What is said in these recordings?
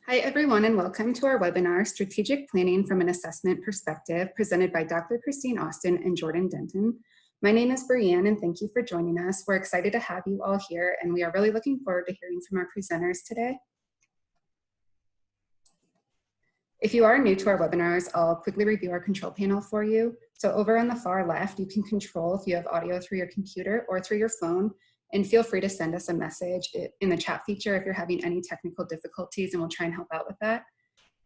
Hi, everyone, and welcome to our webinar, Strategic Planning from an Assessment Perspective, presented by Dr. Christine Austin and Jordan Denton. My name is Brianne, and thank you for joining us. We're excited to have you all here, and we are really looking forward to hearing from our presenters today. If you are new to our webinars, I'll quickly review our control panel for you. So over on the far left, you can control if you have audio through your computer or through your phone. And feel free to send us a message in the chat feature if you're having any technical difficulties, and we'll try and help out with that.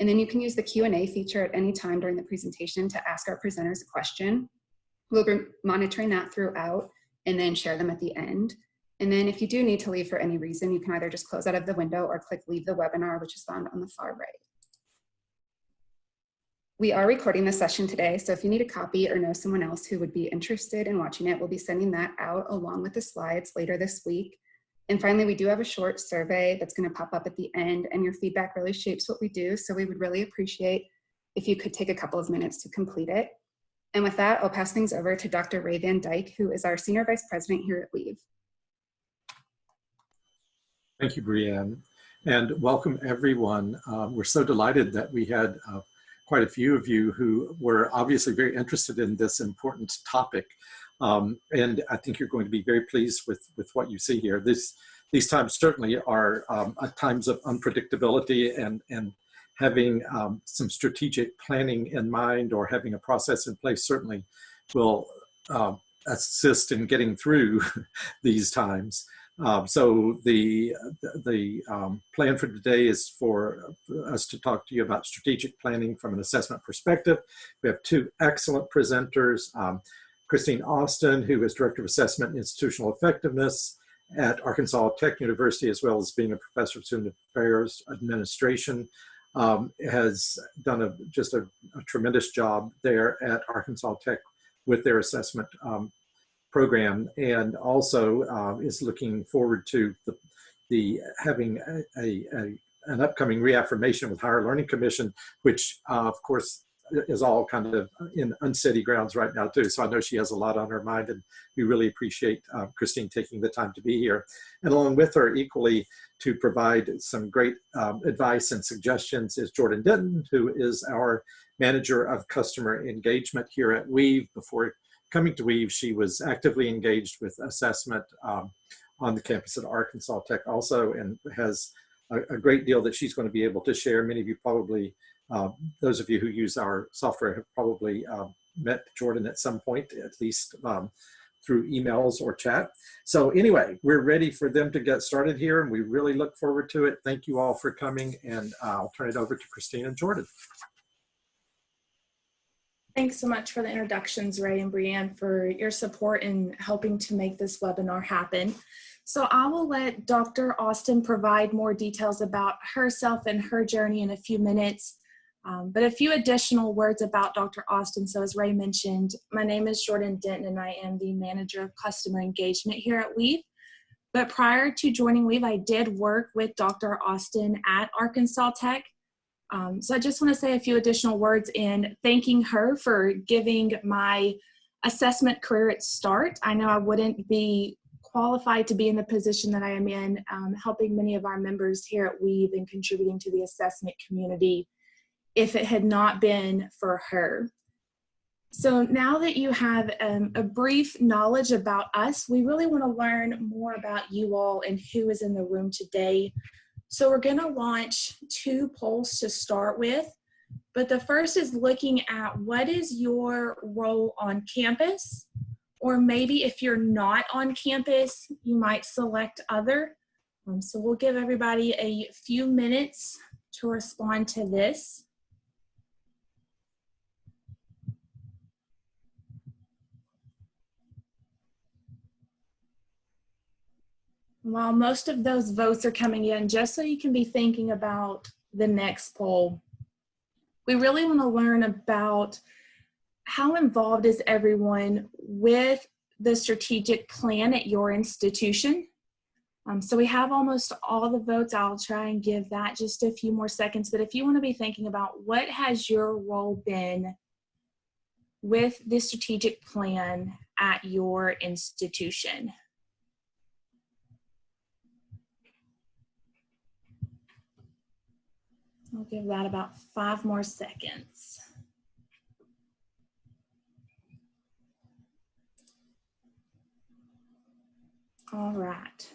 And then you can use the Q&A feature at any time during the presentation to ask our presenters a question. We'll be monitoring that throughout and then share them at the end. And then if you do need to leave for any reason, you can either just close out of the window or click leave the webinar, which is found on the far right. We are recording this session today, so if you need a copy or know someone else who would be interested in watching it, we'll be sending that out along with the slides later this week. And finally, we do have a short survey that's going to pop up at the end, and your feedback really shapes what we do, so we would really appreciate if you could take a couple of minutes to complete it. And with that, I'll pass things over to Dr. Ray Van Dyke, who is our Senior Vice President here at Weave. Thank you, Brianne, and welcome everyone. We're so delighted that we had quite a few of you who were obviously very interested in this important topic. And I think you're going to be very pleased with what you see here. These times certainly are times of unpredictability, and having some strategic planning in mind or having a process in place certainly will assist in getting through these times. So the plan for today is for us to talk to you about strategic planning from an assessment perspective. We have two excellent presenters, Christine Austin, who is Director of Assessment and Institutional Effectiveness at Arkansas Tech University, as well as being a Professor of Student Affairs Administration, has done just a tremendous job there at Arkansas Tech with their assessment program, and also is looking forward to having an upcoming reaffirmation with Higher Learning Commission, which of course is all kind of in unsteady grounds right now too. So I know she has a lot on her mind, and we really appreciate Christine taking the time to be here. And along with her, equally to provide some great advice and suggestions, is Jordan Denton, who is our Manager of Customer Engagement here at Weave. Before coming to Weave, she was actively engaged with assessment on the campus at Arkansas Tech also, and has a great deal that she's going to be able to share. Many of you probably, those of you who use our software have probably met Jordan at some point, at least through emails or chat. So anyway, we're ready for them to get started here, and we really look forward to it. Thank you all for coming, and I'll turn it over to Christine and Jordan. Thanks so much for the introductions, Ray and Brianne, for your support in helping to make this webinar happen. So I will let Dr. Austin provide more details about herself and her journey in a few minutes, but a few additional words about Dr. Austin. So as Ray mentioned, my name is Jordan Denton, and I am the Manager of Customer Engagement here at Weave. But prior to joining Weave, I did work with Dr. Austin at Arkansas Tech. So I just want to say a few additional words in thanking her for giving my assessment career its start. I know I wouldn't be qualified to be in the position that I am in, helping many of our members here at Weave and contributing to the assessment community, if it had not been for her. So now that you have a brief knowledge about us, we really want to learn more about you all and who is in the room today. So we're going to launch two polls to start with, but the first is looking at what is your role on campus, or maybe if you're not on campus, you might select other. So we'll give everybody a few minutes to respond to this. While most of those votes are coming in, just so you can be thinking about the next poll, we really want to learn about how involved is everyone with the strategic plan at your institution. So we have almost all the votes. I'll try and give that just a few more seconds, but if you want to be thinking about what has your role been with the strategic plan at your institution. I'll give that about 5 more seconds. All right.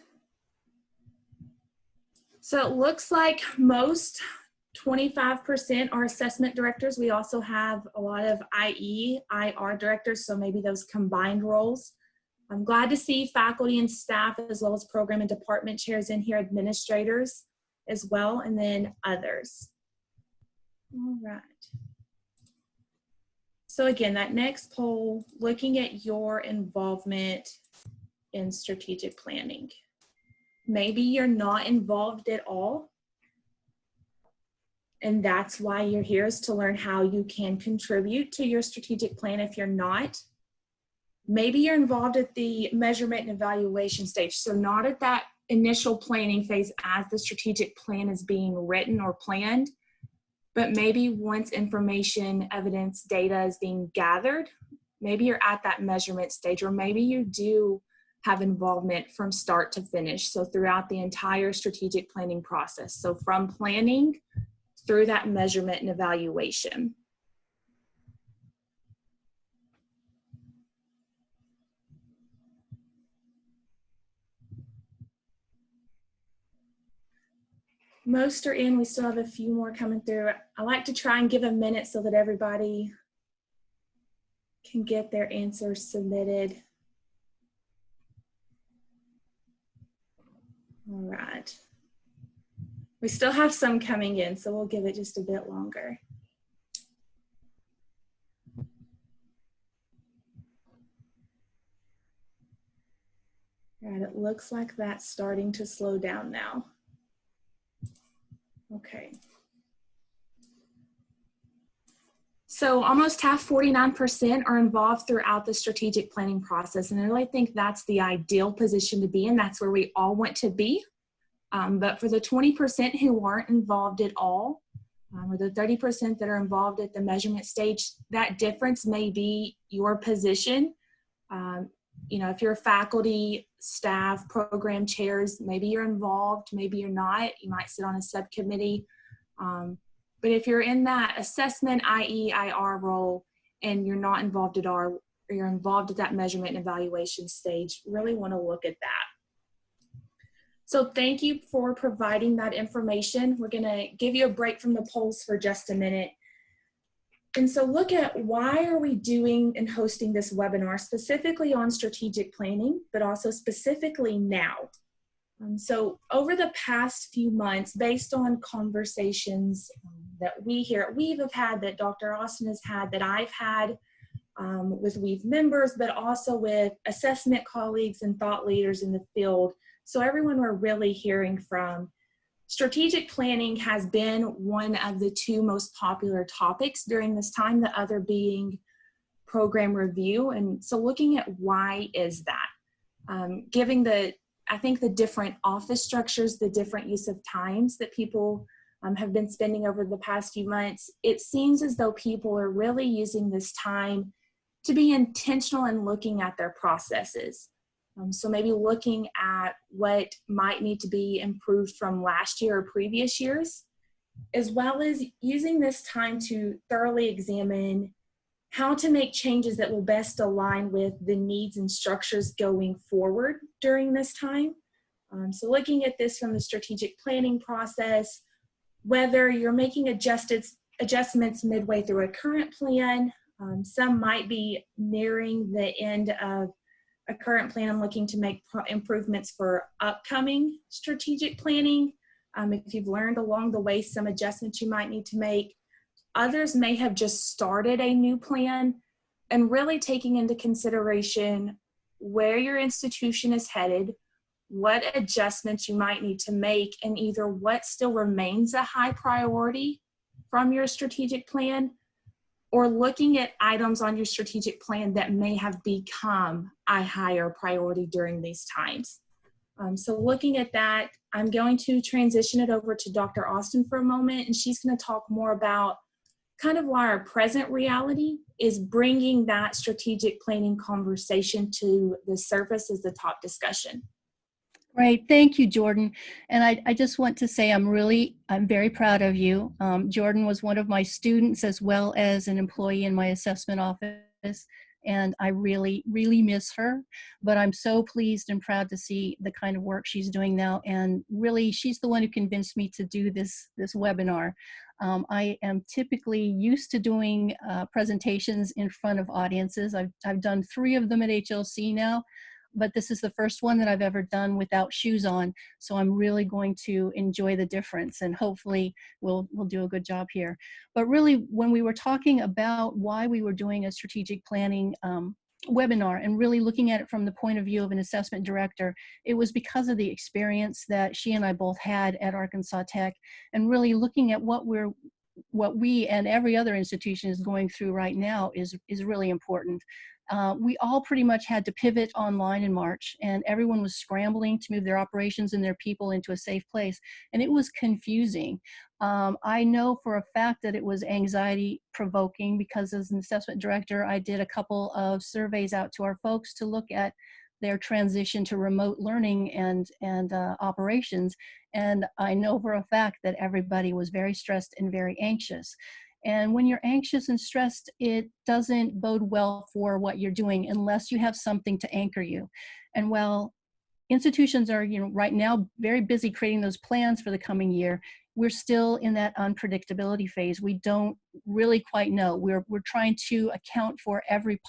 So it looks like most 25% are assessment directors. We also have a lot of IE, IR directors, so maybe those combined roles. I'm glad to see faculty and staff as well as program and department chairs in here, administrators as well, and then others. All right. So again, that next poll, looking at your involvement in strategic planning. Maybe you're not involved at all, and that's why you're here, is to learn how you can contribute to your strategic plan if you're not. Maybe you're involved at the measurement and evaluation stage, so not at that initial planning phase as the strategic plan is being written or planned, but maybe once information, evidence, data is being gathered, maybe you're at that measurement stage, or maybe you do have involvement from start to finish. So throughout the entire strategic planning process. So from planning through that measurement and evaluation. Most are in, we still have a few more coming through. I like to try and give a minute so that everybody can get their answers submitted. All right. We still have some coming in, so we'll give it just a bit longer. All right, it looks like that's starting to slow down now. Okay. So almost half, 49%, are involved throughout the strategic planning process. And I really think that's the ideal position to be in. That's where we all want to be. But for the 20% who aren't involved at all, or the 30% that are involved at the measurement stage, that difference may be your position. You know, if you're faculty, staff, program chairs, maybe you're involved, maybe you're not. You might sit on a subcommittee. But if you're in that assessment, IE, IR role, and you're not involved at all, or you're involved at that measurement and evaluation stage, really want to look at that. So thank you for providing that information. We're going to give you a break from the polls for just a minute. And so look at, why are we doing and hosting this webinar specifically on strategic planning, but also specifically now? So over the past few months, based on conversations that we here at Weave have had, that Dr. Austin has had, that I've had with Weave members, but also with assessment colleagues and thought leaders in the field. So everyone we're really hearing from, strategic planning has been one of the 2 most popular topics during this time, the other being program review. And so looking at why is that? Giving I think the different office structures, the different use of times that people have been spending over the past few months, it seems as though people are really using this time to be intentional in looking at their processes. So maybe looking at what might need to be improved from last year or previous years, as well as using this time to thoroughly examine how to make changes that will best align with the needs and structures going forward during this time. So looking at this from the strategic planning process, whether you're making adjustments midway through a current plan, some might be nearing the end of a current plan and looking to make improvements for upcoming strategic planning. If you've learned along the way some adjustments you might need to make. Others may have just started a new plan and really taking into consideration where your institution is headed, what adjustments you might need to make, and either what still remains a high priority from your strategic plan, or looking at items on your strategic plan that may have become a higher priority during these times. So looking at that, I'm going to transition it over to Dr. Austin for a moment, and she's going to talk more about kind of why our present reality is bringing that strategic planning conversation to the surface as the top discussion. Great. Thank you, Jordan. And I just want to say I'm very proud of you. Jordan was one of my students as well as an employee in my assessment office. And I really, really miss her. But I'm so pleased and proud to see the kind of work she's doing now. And really, she's the one who convinced me to do this webinar. I am typically used to doing presentations in front of audiences. I've done 3 of them at HLC now, but this is the first one that I've ever done without shoes on. So I'm really going to enjoy the difference, and hopefully we'll do a good job here. But really, when we were talking about why we were doing a strategic planning webinar and really looking at it from the point of view of an assessment director, it was because of the experience that she and I both had at Arkansas Tech, and really looking at what we and every other institution is going through right now is really important. We all pretty much had to pivot online in March, and everyone was scrambling to move their operations and their people into a safe place, and it was confusing. I know for a fact that it was anxiety provoking, because as an assessment director, I did a couple of surveys out to our folks to look at their transition to remote learning and operations. And I know for a fact that everybody was very stressed and very anxious. And when you're anxious and stressed, it doesn't bode well for what you're doing unless you have something to anchor you. And while institutions are, right now very busy creating those plans for the coming year, we're still in that unpredictability phase. We don't really quite know. We're trying to account for every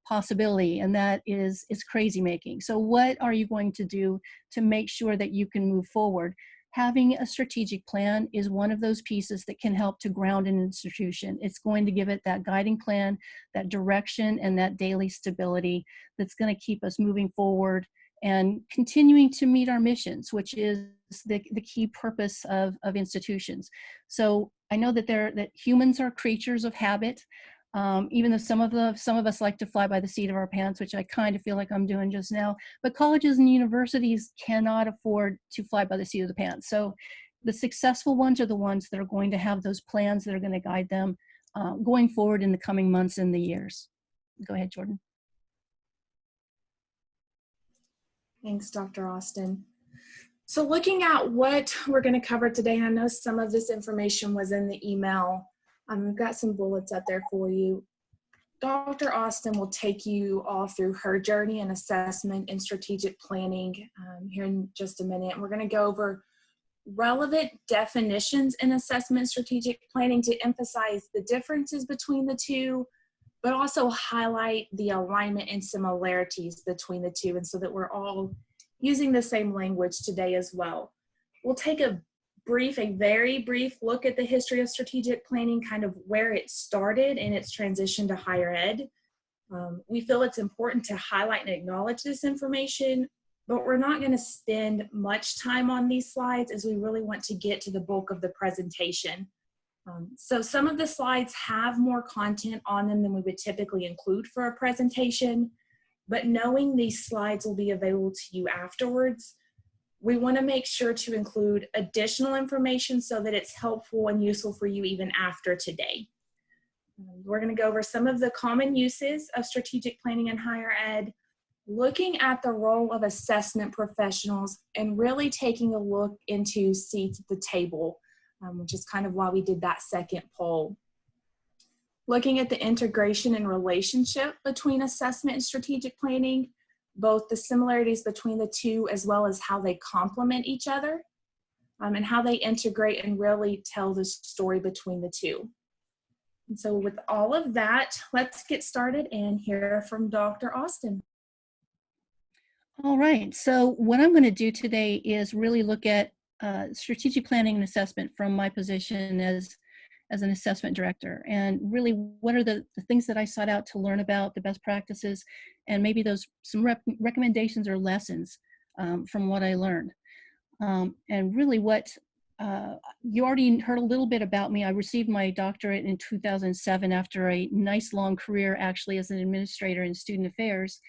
possibility, and that is crazy making. So what are you going to do to make sure that you can move forward? Having a strategic plan is one of those pieces that can help to ground an institution. It's going to give it that guiding plan, that direction, and that daily stability that's going to keep us moving forward and continuing to meet our missions, which is the key purpose of institutions. So I know that humans are creatures of habit. Even though some of us like to fly by the seat of our pants, which I kind of feel like I'm doing just now, but colleges and universities cannot afford to fly by the seat of the pants. So the successful ones are the ones that are going to have those plans that are going to guide them going forward in the coming months and the years. Go ahead, Jordan. Thanks, Dr. Austin. So looking at what we're going to cover today, I know some of this information was in the email. We've got some bullets up there for you. Dr. Austin will take you all through her journey in assessment and strategic planning here in just a minute. We're going to go over relevant definitions in assessment and strategic planning to emphasize the differences between the two, but also highlight the alignment and similarities between the two, and so that we're all using the same language today as well. We'll take a very brief look at the history of strategic planning, kind of where it started in its transition to higher ed. We feel it's important to highlight and acknowledge this information, but we're not going to spend much time on these slides as we really want to get to the bulk of the presentation. So some of the slides have more content on them than we would typically include for a presentation, but knowing these slides will be available to you afterwards, we want to make sure to include additional information so that it's helpful and useful for you even after today. We're going to go over some of the common uses of strategic planning in higher ed, looking at the role of assessment professionals, and really taking a look into seats at the table, which is kind of why we did that second poll. Looking at the integration and relationship between assessment and strategic planning, both the similarities between the two as well as how they complement each other, and how they integrate and really tell the story between the two. And so with all of that, let's get started and hear from Dr. Austin. All right, so what I'm going to do today is really look at strategic planning and assessment from my position as an assessment director, and really what are the things that I sought out to learn about, the best practices, and maybe some recommendations or lessons from what I learned. And really what you already heard a little bit about me. I received my doctorate in 2007 after a nice long career actually as an administrator in student affairs.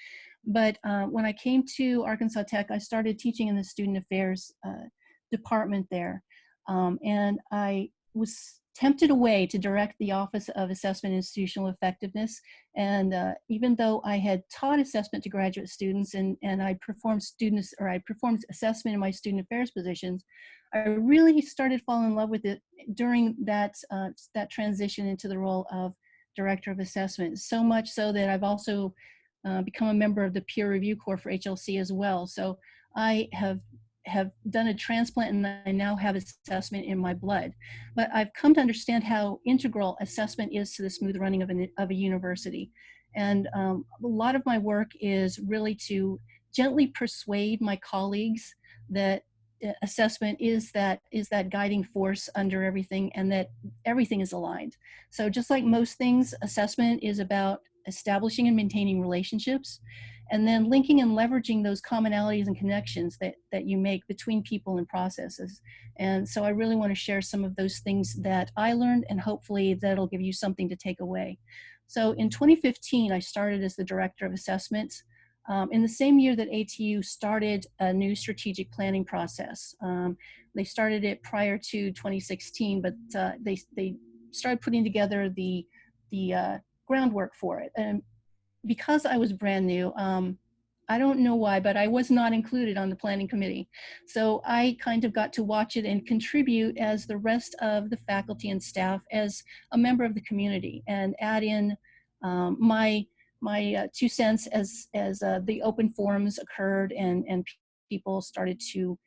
But when I came to Arkansas Tech, I started teaching in the student affairs department there. And I was tempted away to direct the Office of Assessment and Institutional Effectiveness. And even though I had taught assessment to graduate students and I performed assessment in my student affairs positions, I really started falling in love with it during that transition into the role of Director of Assessment. So much so that I've also become a member of the peer review corps for HLC as well. So I have done a transplant and I now have assessment in my blood. But I've come to understand how integral assessment is to the smooth running of a university. And a lot of my work is really to gently persuade my colleagues that assessment is that guiding force under everything, and that everything is aligned. So just like most things, assessment is about establishing and maintaining relationships, and then linking and leveraging those commonalities and connections that you make between people and processes. And so I really want to share some of those things that I learned, and hopefully that'll give you something to take away. So in 2015, I started as the Director of Assessment. In the same year that ATU started a new strategic planning process. They started it prior to 2016, but they started putting together the groundwork for it. And because I was brand new, I don't know why, but I was not included on the planning committee. So I kind of got to watch it and contribute as the rest of the faculty and staff as a member of the community, and add in my 2 cents as the open forums occurred and people started to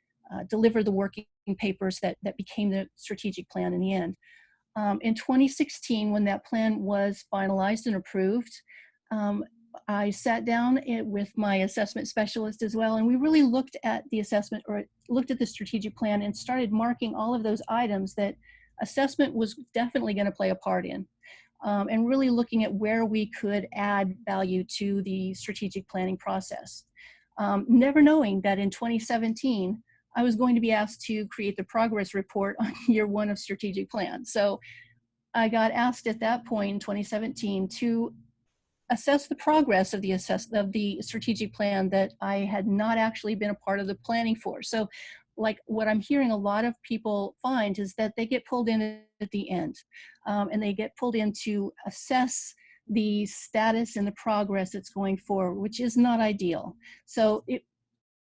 deliver the working papers that became the strategic plan in the end. In 2016, when that plan was finalized and approved, I sat down with my assessment specialist as well, and we really looked at the assessment, or looked at the strategic plan, and started marking all of those items that assessment was definitely going to play a part in. And really looking at where we could add value to the strategic planning process. Never knowing that in 2017, I was going to be asked to create the progress report on year 1 of strategic plan. So I got asked at that point in 2017 to assess the progress of the strategic plan that I had not actually been a part of the planning for. So like what I'm hearing a lot of people find is that they get pulled in at the end, and they get pulled in to assess the status and the progress that's going forward, which is not ideal. So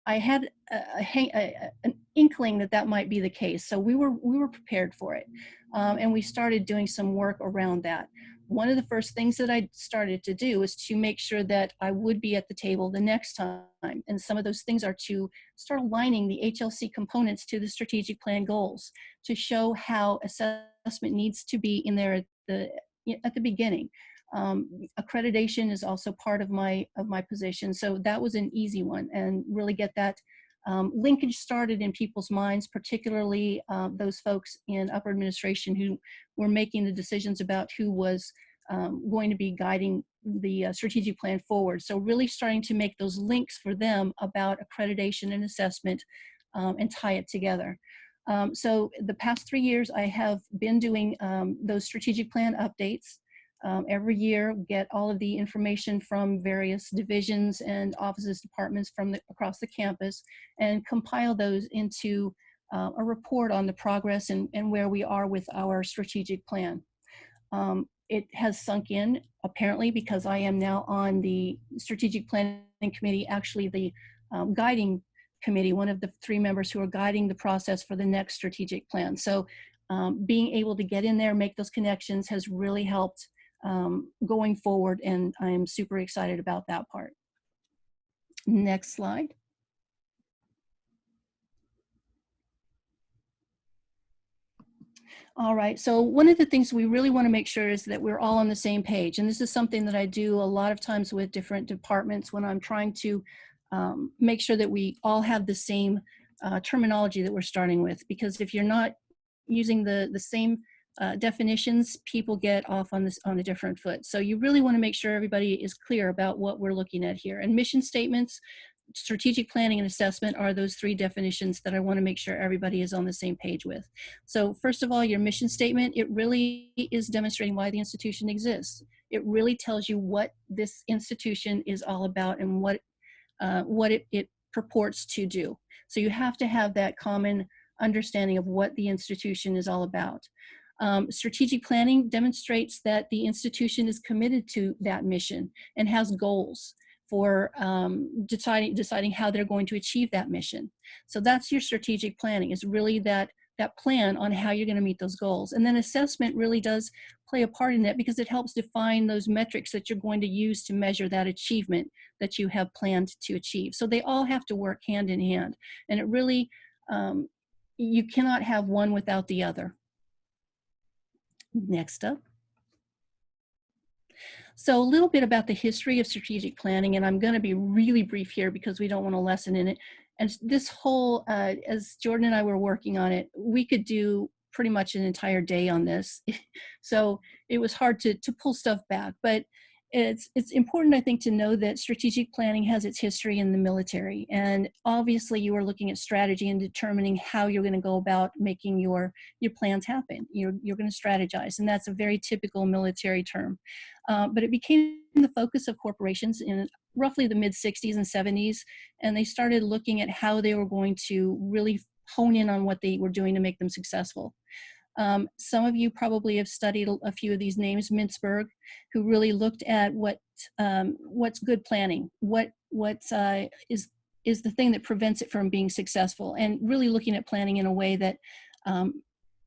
I had an inkling that might be the case. So we were prepared for it, and we started doing some work around that. One of the first things that I started to do was to make sure that I would be at the table the next time. And some of those things are to start aligning the HLC components to the strategic plan goals, to show how assessment needs to be in there at the beginning. Accreditation is also part of my position. So that was an easy one, and really get that linkage started in people's minds, particularly those folks in upper administration who were making the decisions about who was going to be guiding the strategic plan forward. So really starting to make those links for them about accreditation and assessment, and tie it together. So the past 3 years, I have been doing those strategic plan updates. Every year, get all of the information from various divisions and offices, departments from across the campus, and compile those into a report on the progress and where we are with our strategic plan. It has sunk in, apparently, because I am now on the strategic planning committee, actually the guiding committee, one of the 3 members who are guiding the process for the next strategic plan. So being able to get in there, make those connections has really helped going forward, and I am super excited about that part. Next slide. All right, so one of the things we really want to make sure is that we're all on the same page, and this is something that I do a lot of times with different departments when I'm trying to make sure that we all have the same terminology that we're starting with, because if you're not using the same definitions, people get off on a different foot. So you really want to make sure everybody is clear about what we're looking at here. And mission statements, strategic planning, and assessment are those 3 definitions that I want to make sure everybody is on the same page with. So first of all, your mission statement, it really is demonstrating why the institution exists. It really tells you what this institution is all about and what it purports to do. So you have to have that common understanding of what the institution is all about. Strategic planning demonstrates that the institution is committed to that mission and has goals for deciding how they're going to achieve that mission. So that's your strategic planning, is really that plan on how you're going to meet those goals. And then assessment really does play a part in that, because it helps define those metrics that you're going to use to measure that achievement that you have planned to achieve. So they all have to work hand in hand. And it really, you cannot have one without the other. Next up. So a little bit about the history of strategic planning, and I'm going to be really brief here because we don't want a lesson in it. And this whole, as Jordan and I were working on it, we could do pretty much an entire day on this. So it was hard to pull stuff back, but it's important, I think, to know that strategic planning has its history in the military. And obviously you are looking at strategy and determining how you're going to go about making your plans happen. You're going to strategize, and that's a very typical military term. But it became the focus of corporations in roughly the mid-60s and 70s, and they started looking at how they were going to really hone in on what they were doing to make them successful. Some of you probably have studied a few of these names, Mintzberg, who really looked at what's good planning, what is the thing that prevents it from being successful, and really looking at planning in a way that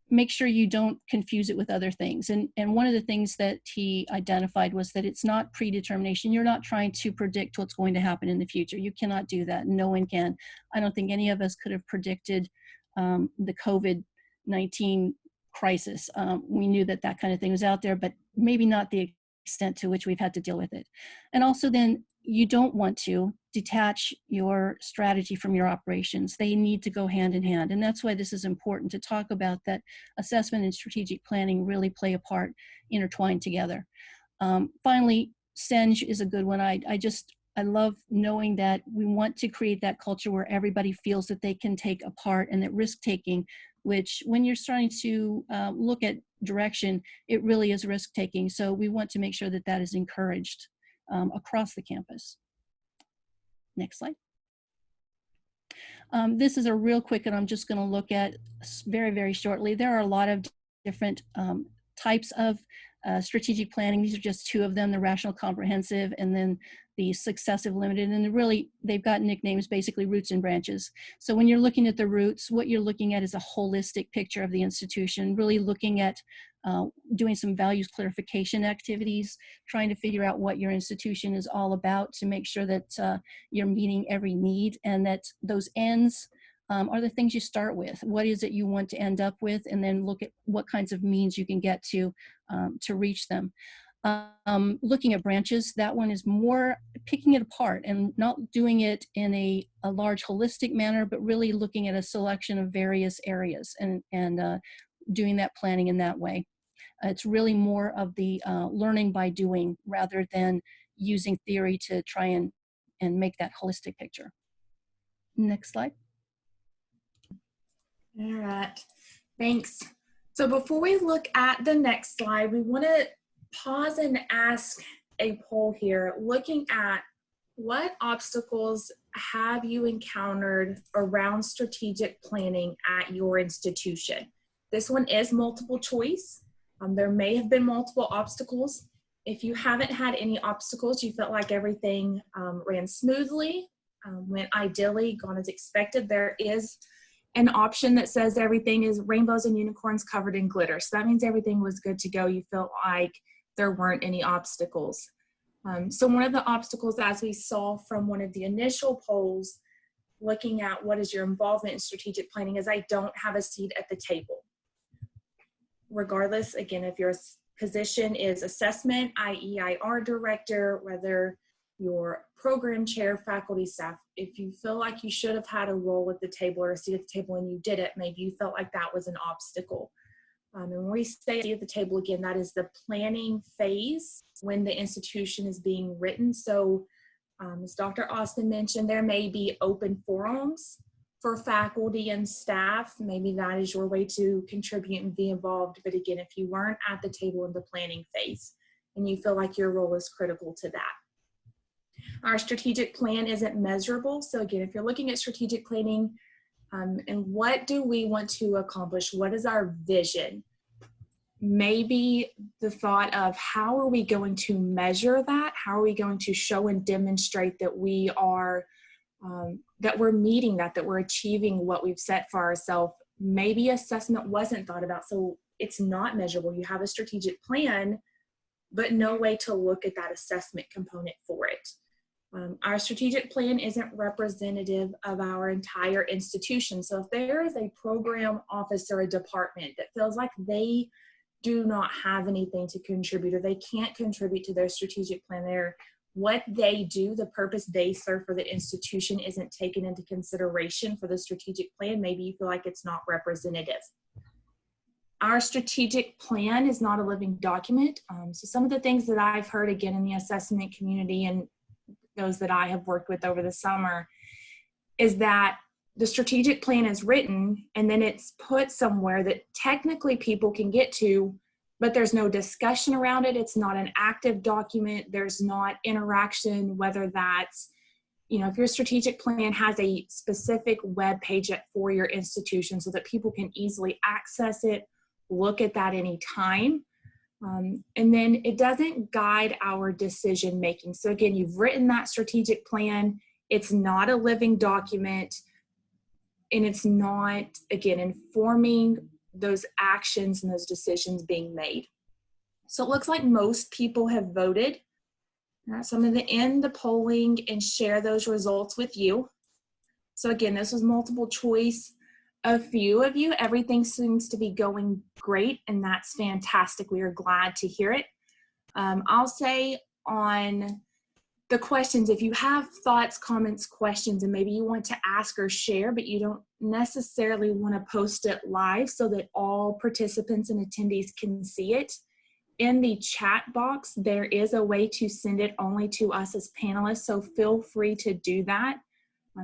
make sure you don't confuse it with other things. And one of the things that he identified was that it's not predetermination. You're not trying to predict what's going to happen in the future. You cannot do that. No one can. I don't think any of us could have predicted the COVID-19 crisis. We knew that kind of thing was out there, but maybe not the extent to which we've had to deal with it. And also then, you don't want to detach your strategy from your operations. They need to go hand in hand. And that's why this is important to talk about, that assessment and strategic planning really play a part, intertwined together. Finally, SENG is a good one. I love knowing that we want to create that culture where everybody feels that they can take a part, and that risk-taking, which when you're starting to look at direction, it really is risk-taking. So we want to make sure that that is encouraged across the campus. Next slide. This is a real quick, and I'm just going to look at very, very shortly. There are a lot of different types of strategic planning. These are just two of them, the rational comprehensive and then the successive limited. And really, they've got nicknames, basically roots and branches. So when you're looking at the roots, what you're looking at is a holistic picture of the institution, really looking at doing some values clarification activities, trying to figure out what your institution is all about to make sure that you're meeting every need, and that those ends are the things you start with. What is it you want to end up with, and then look at what kinds of means you can get to reach them. Looking at branches, that one is more picking it apart and not doing it in a large holistic manner, but really looking at a selection of various areas and doing that planning in that way. It's really more of the learning by doing rather than using theory to try and make that holistic picture. Next slide. All right, thanks. So before we look at the next slide, we want to pause and ask a poll here, looking at what obstacles have you encountered around strategic planning at your institution? This one is multiple choice. There may have been multiple obstacles. If you haven't had any obstacles, you felt like everything ran smoothly, went ideally, gone as expected, there is an option that says everything is rainbows and unicorns covered in glitter. So that means everything was good to go. You felt like there weren't any obstacles. So one of the obstacles, as we saw from one of the initial polls, looking at what is your involvement in strategic planning, is I don't have a seat at the table. Regardless, again, if your position is assessment, i.e. IR director, whether your program chair, faculty, staff, if you feel like you should have had a role at the table or a seat at the table and you did it, maybe you felt like that was an obstacle. And when we say at the table, again, that is the planning phase when the institution is being written. So as Dr. Austin mentioned, there may be open forums for faculty and staff. Maybe that is your way to contribute and be involved. But again, if you weren't at the table in the planning phase and you feel like your role is critical to that. Our strategic plan isn't measurable. So again, if you're looking at strategic planning, and what do we want to accomplish? What is our vision? maybe the thought of how are we going to measure that? How are we going to show and demonstrate that we are, that we're meeting that we're achieving what we've set for ourselves? Maybe assessment wasn't thought about, so it's not measurable. You have a strategic plan, but no way to look at that assessment component for it. Our strategic plan isn't representative of our entire institution. So if there is a program office or a department that feels like they do not have anything to contribute, or they can't contribute to their strategic plan, what they do, the purpose they serve for the institution isn't taken into consideration for the strategic plan, maybe you feel like it's not representative. Our strategic plan is not a living document. So some of the things that I've heard, again, in the assessment community and those that I have worked with over the summer, is that the strategic plan is written and then it's put somewhere that technically people can get to, but there's no discussion around it. It's not an active document. There's not interaction, whether that's, if your strategic plan has a specific web page for your institution so that people can easily access it, look at that anytime. And then it doesn't guide our decision making. So again, you've written that strategic plan. It's not a living document, and it's not, again, informing those actions and those decisions being made. So it looks like most people have voted. So I'm going to end the polling and share those results with you. So again, this was multiple choice. A few of you, everything seems to be going great, and that's fantastic. We are glad to hear it. I'll say on the questions, if you have thoughts, comments, questions, and maybe you want to ask or share, but you don't necessarily want to post it live so that all participants and attendees can see it, in the chat box, there is a way to send it only to us as panelists, so feel free to do that.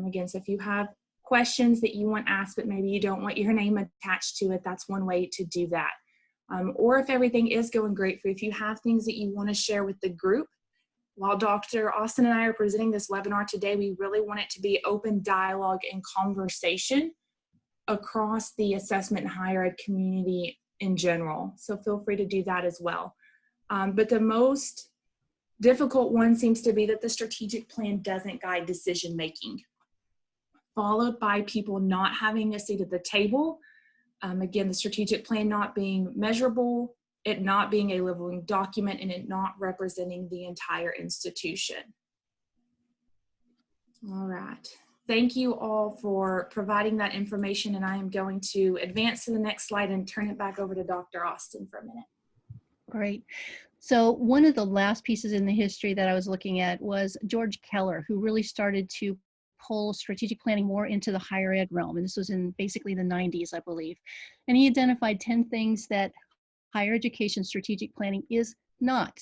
Again, so if you have questions that you want asked, but maybe you don't want your name attached to it, that's one way to do that. Or if everything is going great for you, if you have things that you want to share with the group, while Dr. Austin and I are presenting this webinar today, we really want it to be open dialogue and conversation across the assessment and higher ed community in general. So feel free to do that as well. But the most difficult one seems to be that the strategic plan doesn't guide decision making, followed by people not having a seat at the table. Again, the strategic plan not being measurable, it not being a living document, and it not representing the entire institution. All right. Thank you all for providing that information, and I am going to advance to the next slide and turn it back over to Dr. Austin for a minute. Great. So one of the last pieces in the history that I was looking at was George Keller, who really started to pull strategic planning more into the higher ed realm. And this was in basically the 90s, I believe. And he identified 10 things that higher education strategic planning is not.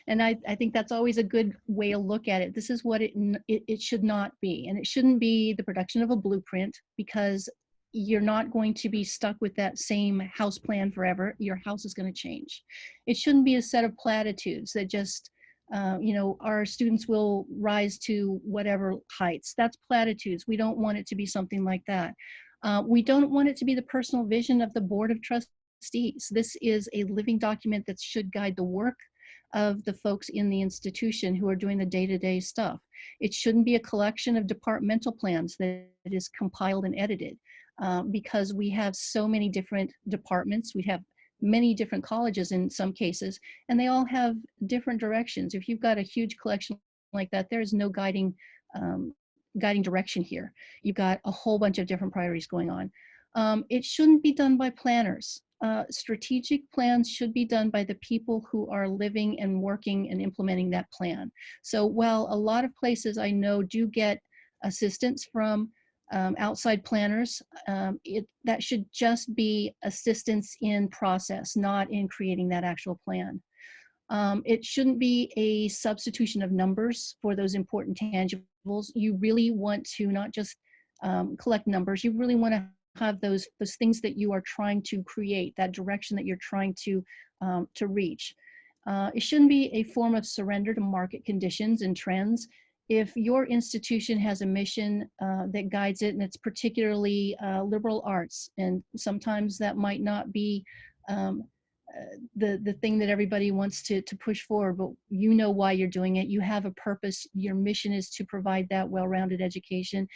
And I think that's always a good way to look at it. This is what it should not be. And it shouldn't be the production of a blueprint, because you're not going to be stuck with that same house plan forever. Your house is going to change. It shouldn't be a set of platitudes that just, our students will rise to whatever heights. That's platitudes. We don't want it to be something like that. We don't want it to be the personal vision of the Board of Trustees. This is a living document that should guide the work of the folks in the institution who are doing the day-to-day stuff. It shouldn't be a collection of departmental plans that is compiled and edited, because we have so many different departments. We have many different colleges in some cases, and they all have different directions. If you've got a huge collection like that, there is no guiding direction here. You've got a whole bunch of different priorities going on. It shouldn't be done by planners. Strategic plans should be done by the people who are living and working and implementing that plan. So while a lot of places I know do get assistance from outside planners, that should just be assistance in process, not in creating that actual plan. It shouldn't be a substitution of numbers for those important tangibles. You really want to not just collect numbers, you really want to have those things that you are trying to create, that direction that you're trying to reach. It shouldn't be a form of surrender to market conditions and trends. If your institution has a mission that guides it, and it's particularly liberal arts, and sometimes that might not be the thing that everybody wants to push forward, but you know why you're doing it. You have a purpose. Your mission is to provide that well-rounded education.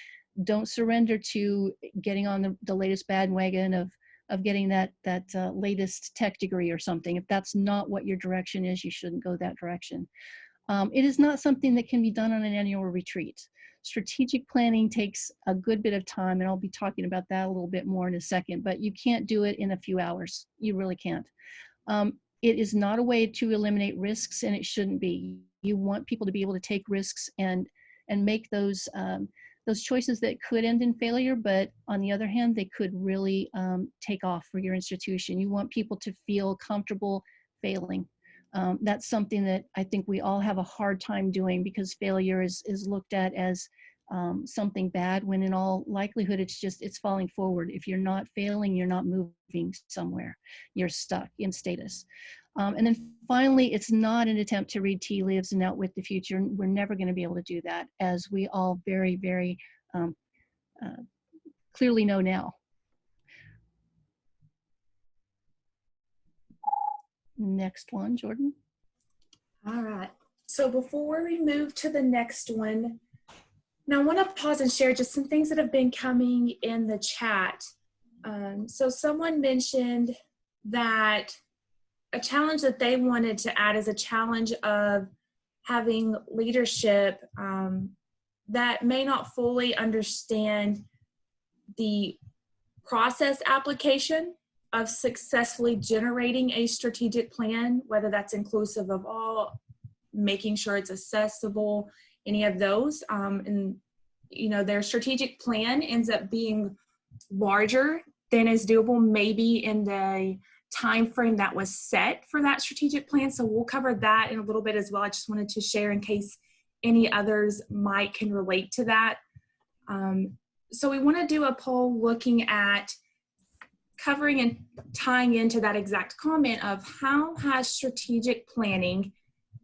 Don't surrender to getting on the latest bandwagon of getting that latest tech degree or something. If that's not what your direction is, you shouldn't go that direction. It is not something that can be done on an annual retreat. Strategic planning takes a good bit of time, and I'll be talking about that a little bit more in a second, but you can't do it in a few hours. You really can't. It is not a way to eliminate risks, and it shouldn't be. You want people to be able to take risks and make those choices that could end in failure, but on the other hand, they could really take off for your institution. You want people to feel comfortable failing. That's something that I think we all have a hard time doing, because failure is looked at as something bad, when in all likelihood it's falling forward. If you're not failing, you're not moving somewhere. You're stuck in status. And then finally, it's not an attempt to read tea leaves and outwit the future. We're never going to be able to do that, as we all very, very clearly know now. Next one, Jordan. All right. So before we move to the next one, now I want to pause and share just some things that have been coming in the chat. So someone mentioned that a challenge that they wanted to add is a challenge of having leadership that may not fully understand the process application of successfully generating a strategic plan, whether that's inclusive of all, making sure it's accessible, any of those. And, you know, their strategic plan ends up being larger than is doable maybe in the time frame that was set for that strategic plan. So we'll cover that in a little bit as well. I just wanted to share in case any others can relate to that. So we want to do a poll looking at covering and tying into that exact comment of how has strategic planning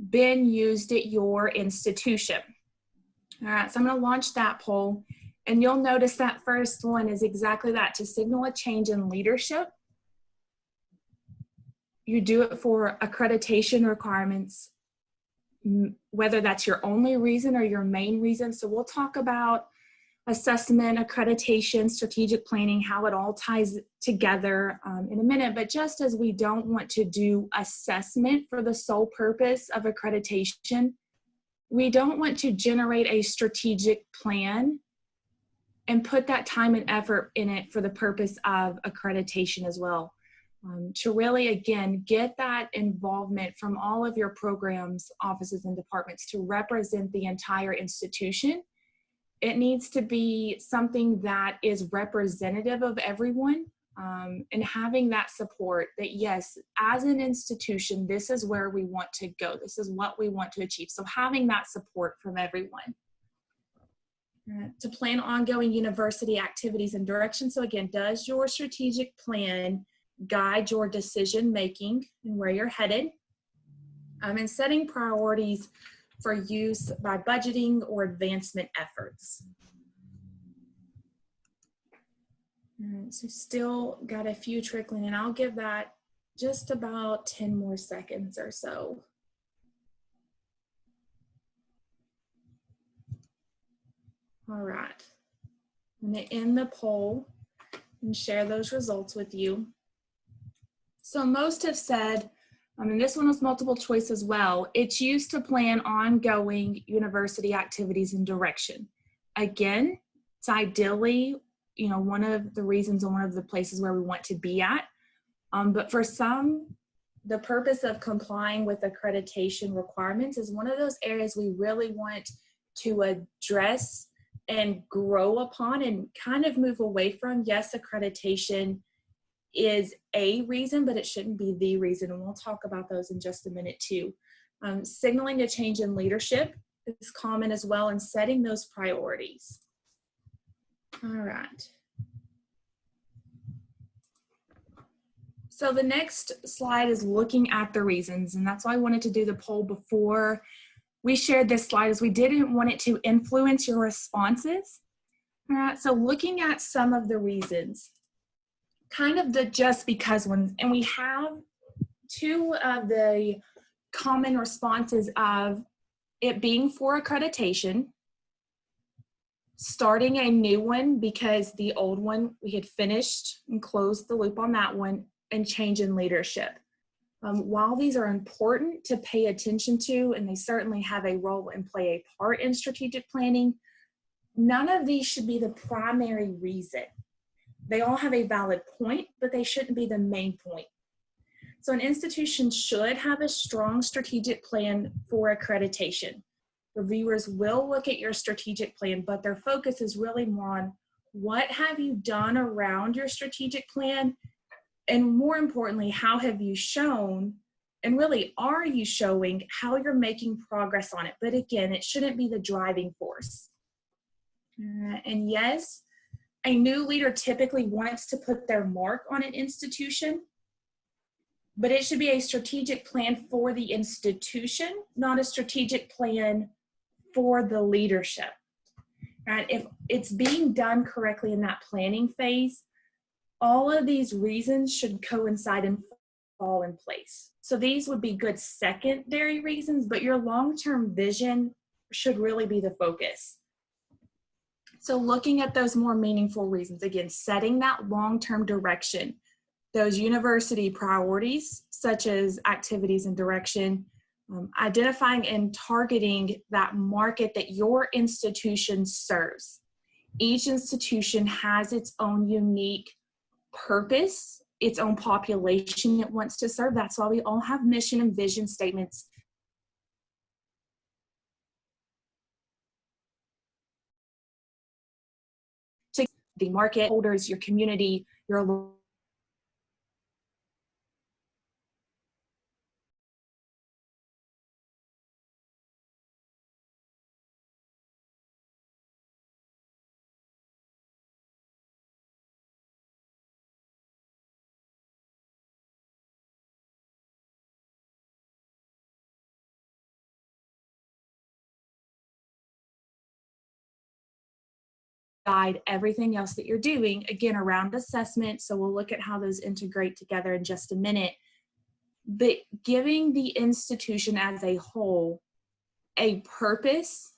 been used at your institution. All right, so I'm going to launch that poll, and you'll notice that first one is exactly that, to signal a change in leadership. You do it for accreditation requirements, whether that's your only reason or your main reason. So we'll talk about assessment, accreditation, strategic planning, how it all ties together in a minute. But just as we don't want to do assessment for the sole purpose of accreditation, we don't want to generate a strategic plan and put that time and effort in it for the purpose of accreditation as well. To really, again, get that involvement from all of your programs, offices, and departments to represent the entire institution. It needs to be something that is representative of everyone, and having that support that, yes, as an institution, this is where we want to go. This is what we want to achieve. So having that support from everyone. To plan ongoing university activities and direction. So again, does your strategic plan guide your decision making and where you're headed? And setting priorities for use by budgeting or advancement efforts. So still got a few trickling, and I'll give that just about 10 more seconds or so. All right, I'm gonna end the poll and share those results with you. So most have said, and this one was multiple choice as well, it's used to plan ongoing university activities and direction. Again, it's ideally, you know, one of the reasons and one of the places where we want to be at. But for some, the purpose of complying with accreditation requirements is one of those areas we really want to address and grow upon and kind of move away from. Yes, accreditation is a reason, but it shouldn't be the reason. And we'll talk about those in just a minute too. Signaling a change in leadership is common as well, and setting those priorities. All right. So the next slide is looking at the reasons, and that's why I wanted to do the poll before we shared this slide, is we didn't want it to influence your responses. All right, so looking at some of the reasons, kind of the just because ones, and we have two of the common responses of it being for accreditation, starting a new one because the old one, we had finished and closed the loop on that one, and change in leadership. While these are important to pay attention to, and they certainly have a role and play a part in strategic planning, none of these should be the primary reason. They all have a valid point, but they shouldn't be the main point. So an institution should have a strong strategic plan for accreditation. Reviewers will look at your strategic plan, but their focus is really more on what have you done around your strategic plan, and more importantly, how have you shown, and really are you showing how you're making progress on it? But again, it shouldn't be the driving force. And yes, a new leader typically wants to put their mark on an institution, but it should be a strategic plan for the institution, not a strategic plan for the leadership. And if it's being done correctly in that planning phase, all of these reasons should coincide and fall in place. So these would be good secondary reasons, but your long-term vision should really be the focus. So looking at those more meaningful reasons, again, setting that long-term direction, those university priorities, such as activities and direction, identifying and targeting that market that your institution serves. Each institution has its own unique purpose, its own population it wants to serve. That's why we all have mission and vision statements. To the market holders, your community, your guide everything else that you're doing, again, around assessment. So we'll look at how those integrate together in just a minute. But giving the institution as a whole a purpose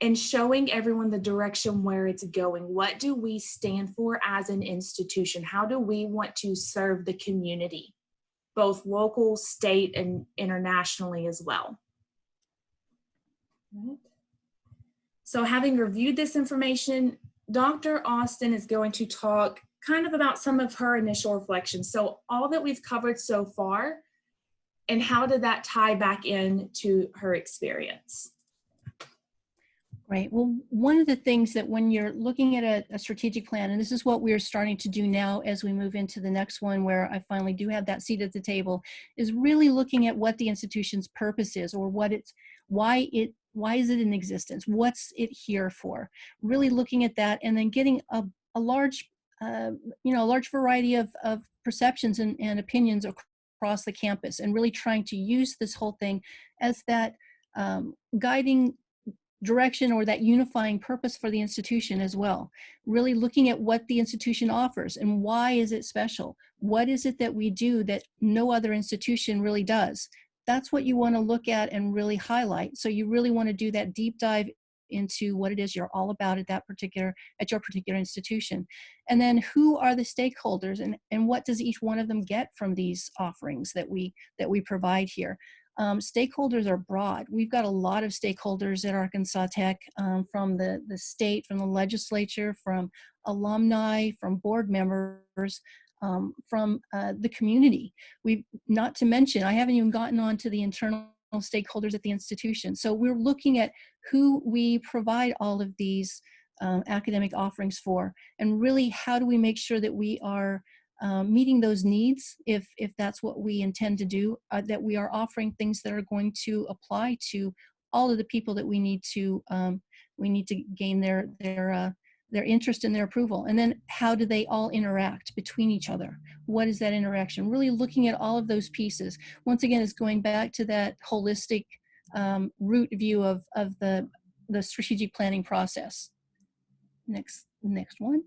and showing everyone the direction where it's going. What do we stand for as an institution? How do we want to serve the community, both local, state, and internationally as well? Right. So having reviewed this information, Dr. Austin is going to talk kind of about some of her initial reflections. So all that we've covered so far, and how did that tie back into her experience? Right. Well, one of the things that when you're looking at a strategic plan, and this is what we're starting to do now as we move into the next one where I finally do have that seat at the table, is really looking at what the institution's purpose is, or what it's, why is it in existence? What's it here for? Really looking at that, and then getting a large, a large variety of perceptions and opinions across the campus, and really trying to use this whole thing as that guiding direction or that unifying purpose for the institution as well. Really looking at what the institution offers and why is it special? What is it that we do that no other institution really does? That's what you want to look at and really highlight. So you really want to do that deep dive into what it is you're all about at your particular institution. And then who are the stakeholders, and what does each one of them get from these offerings that we provide here? Stakeholders are broad. We've got a lot of stakeholders at Arkansas Tech, from the state, from the legislature, from alumni, from board members, from the community. Not to mention, I haven't even gotten on to the internal stakeholders at the institution. So we're looking at who we provide all of these academic offerings for, and really how do we make sure that we are meeting those needs, if that's what we intend to do, that we are offering things that are going to apply to all of the people that we need to gain their interest and their approval. And then how do they all interact between each other? What is that interaction? Really looking at all of those pieces. Once again, it's going back to that holistic root view of the strategic planning process. Next one.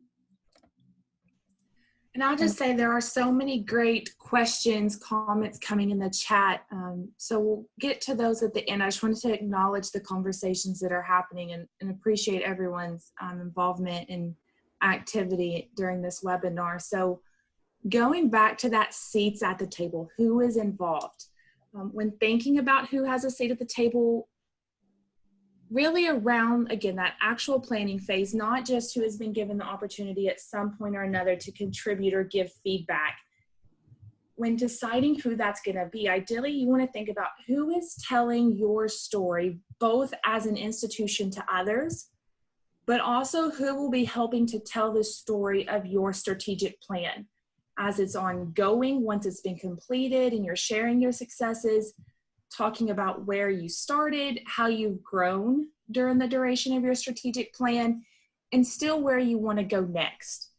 And I'll just say there are so many great questions, comments coming in the chat. So we'll get to those at the end. I just wanted to acknowledge the conversations that are happening and appreciate everyone's involvement and activity during this webinar. So going back to that seats at the table, who is involved? When thinking about who has a seat at the table, really around, again, that actual planning phase, not just who has been given the opportunity at some point or another to contribute or give feedback. When deciding who that's going to be, ideally you want to think about who is telling your story, both as an institution to others, but also who will be helping to tell the story of your strategic plan as it's ongoing, once it's been completed and you're sharing your successes, talking about where you started, how you've grown during the duration of your strategic plan, and still where you want to go next.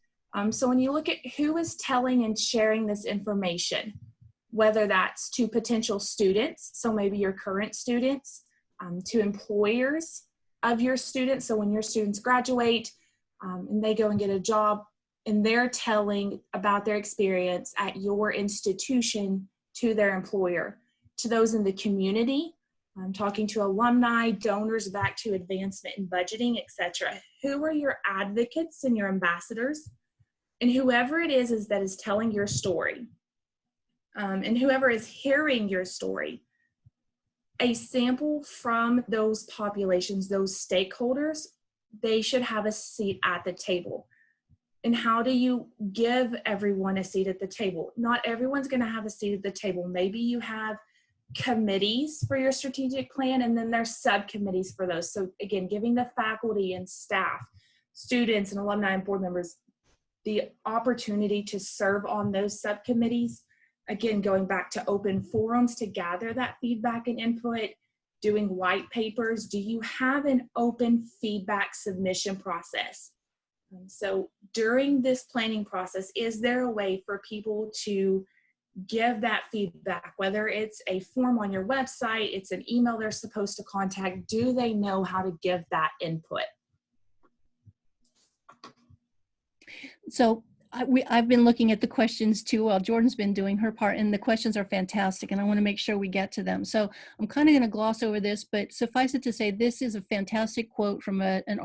So when you look at who is telling and sharing this information, whether that's to potential students, so maybe your current students, to employers of your students, so when your students graduate and they go and get a job and they're telling about their experience at your institution to their employer, to those in the community, talking to alumni, donors back to advancement in budgeting, etc. Who are your advocates and your ambassadors? And whoever it is that is telling your story, and whoever is hearing your story, a sample from those populations, those stakeholders, they should have a seat at the table. And how do you give everyone a seat at the table? Not everyone's going to have a seat at the table. Maybe you have committees for your strategic plan, and then there's subcommittees for those. So again, giving the faculty and staff, students and alumni and board members the opportunity to serve on those subcommittees. Again, going back to open forums to gather that feedback and input, doing white papers. Do you have an open feedback submission process? So during this planning process, is there a way for people to give that feedback, whether it's a form on your website, it's an email they're supposed to contact? Do they know how to give that input? So I've been looking at the questions too while Jordan's been doing her part, and the questions are fantastic, and I want to make sure we get to them. So I'm kind of going to gloss over this, but suffice it to say, this is a fantastic quote from an in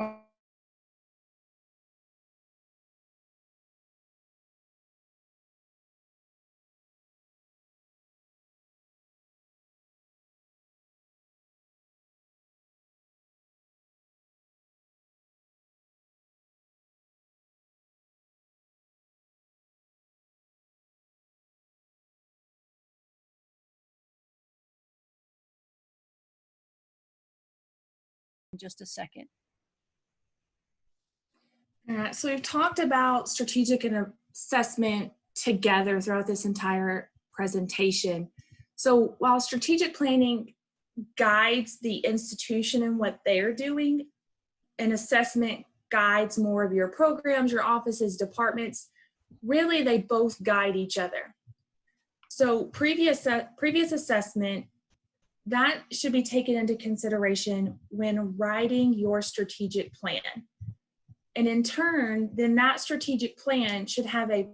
just a second. So we've talked about strategic and assessment together throughout this entire presentation. So while strategic planning guides the institution and what they're doing, an assessment guides more of your programs, your offices, departments. Really, they both guide each other. So previous assessment, that should be taken into consideration when writing your strategic plan. And in turn, then that strategic plan should have a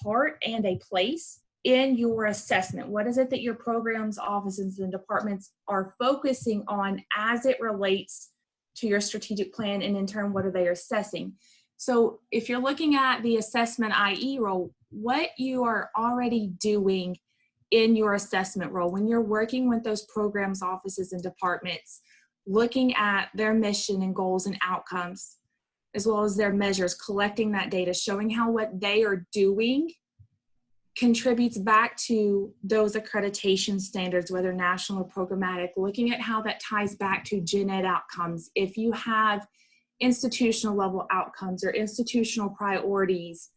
part and a place in your assessment. What is it that your programs, offices, and departments are focusing on as it relates to your strategic plan, and in turn, what are they assessing? So if you're looking at the assessment IE role, what you are already doing in your assessment role, when you're working with those programs, offices, and departments, looking at their mission and goals and outcomes, as well as their measures, collecting that data, showing how what they are doing contributes back to those accreditation standards, whether national or programmatic, looking at how that ties back to gen ed outcomes. If you have institutional level outcomes or institutional priorities,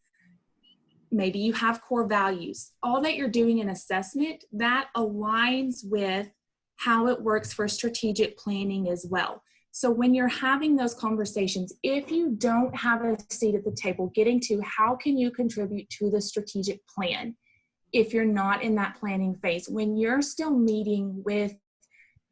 maybe you have core values, all that you're doing in assessment, that aligns with how it works for strategic planning as well. So when you're having those conversations, if you don't have a seat at the table, getting to how can you contribute to the strategic plan if you're not in that planning phase, when you're still meeting with